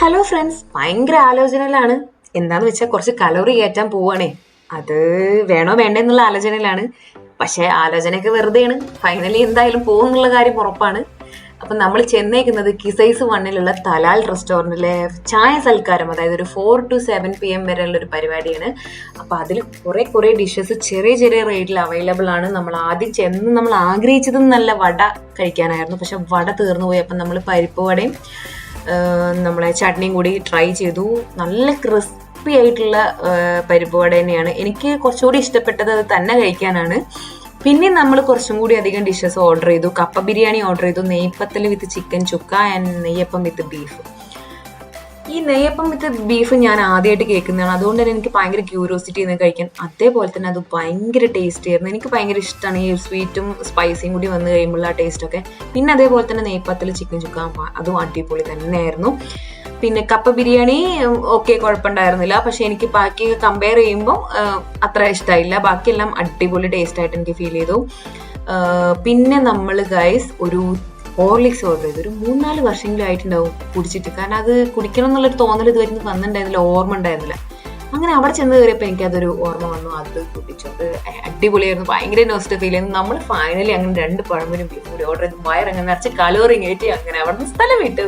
Hello friends, ഭയങ്കര ആലോചനയിലാണ്. എന്താന്ന് വെച്ചാൽ കുറച്ച് കലോറി കയറ്റാൻ പോവാണേ. അത് വേണോ വേണ്ടേ എന്നുള്ള ആലോചനയിലാണ്. പക്ഷെ ആലോചനയൊക്കെ വെറുതെയാണ്. ഫൈനലി എന്തായാലും പോകുന്നുള്ള കാര്യം ഉറപ്പാണ്. അപ്പൊ നമ്മൾ ചെന്നേക്കുന്നത് കിസൈസ് വണ്ണിലുള്ള തലാൽ റെസ്റ്റോറൻറ്റിലെ ചായ സൽക്കാരം, അതായത് ഒരു 4 to 7 PM വരെയുള്ള ഒരു പരിപാടിയാണ്. അപ്പൊ അതിൽ കുറെ ഡിഷസ് ചെറിയ ചെറിയ റേറ്റിൽ അവൈലബിൾ ആണ്. നമ്മൾ ആദ്യം ചെന്ന് നമ്മൾ ആഗ്രഹിച്ചതും നല്ല വട കഴിക്കാനായിരുന്നു. പക്ഷെ വട തീർന്നു പോയി. അപ്പം നമ്മൾ പരിപ്പ് വടയും നമ്മളെ ചട്നിയും കൂടി ട്രൈ ചെയ്തു. നല്ല ക്രിസ്പി ആയിട്ടുള്ള പരിപ്പ് വട തന്നെയാണ്. എനിക്ക് കുറച്ചുകൂടി ഇഷ്ടപ്പെട്ടത് അത് തന്നെ കഴിക്കാനാണ്. പിന്നെ നമ്മൾ കുറച്ചും കൂടി അധികം ഡിഷസ് ഓർഡർ ചെയ്തു. കപ്പ ബിരിയാണി ഓർഡർ ചെയ്തു, neypathal with chicken chukka and neyyappam with beef. ഈ നെയ്യപ്പം വിത്ത് ബീഫ് ഞാൻ ആദ്യമായിട്ട് കേൾക്കുന്നതാണ്. അതുകൊണ്ട് തന്നെ എനിക്ക് ഭയങ്കര ക്യൂരിയോസിറ്റി എന്ന് കഴിക്കാൻ. അതേപോലെ തന്നെ അത് ഭയങ്കര ടേസ്റ്റ് ആയിരുന്നു. എനിക്ക് ഭയങ്കര ഇഷ്ടമാണ് ഈ സ്വീറ്റും സ്പൈസിയും കൂടി വന്നു കഴിയുമ്പോൾ ആ ടേസ്റ്റ് ഒക്കെ. പിന്നെ അതേപോലെ തന്നെ നെയ്പ്പത്തിൽ ചിക്കൻ ചുക്ക, അതും അടിപൊളി തന്നെയായിരുന്നു. പിന്നെ കപ്പ ബിരിയാണി ഓക്കെ, കുഴപ്പമുണ്ടായിരുന്നില്ല. പക്ഷെ എനിക്ക് ബാക്കി കമ്പയർ ചെയ്യുമ്പോൾ അത്ര ഇഷ്ടമായില്ല. ബാക്കിയെല്ലാം അടിപൊളി ടേസ്റ്റ് ആയിട്ട് എനിക്ക് ഫീൽ ചെയ്തു. പിന്നെ നമ്മൾ ഗൈസ് ഒരു ഹോർലിക്സ് ഓർഡർ ചെയ്തു. ഒരു 3-4 വർഷമെങ്കിലും ആയിട്ടുണ്ടാവും കുടിച്ചിട്ട്. കാരണം അത് കുടിക്കണം എന്നുള്ളൊരു തോന്നൽ ഇതുവരെ വന്നിട്ടുണ്ടായിരുന്നില്ല, ഓർമ്മ ഉണ്ടായിരുന്നില്ല. അങ്ങനെ അവിടെ ചെന്ന് കയറിയപ്പോൾ എനിക്ക് അതൊരു ഓർമ്മ വന്നു. അത് കുടിച്ചു. അത് അടിപൊളിയായിരുന്നു. ഭയങ്കര നോസ്റ്റ് ഫീൽ ചെയ്യുന്നു. നമ്മൾ ഫൈനലി അങ്ങനെ 2 പഴമ്പരും ബീഫ് കൂടി ഓർഡർ ചെയ്ത് വയറങ്ങനെ നിറച്ച് കലോറി കയറ്റി അങ്ങനെ അവിടെ നിന്ന് സ്ഥലം വിട്ടു.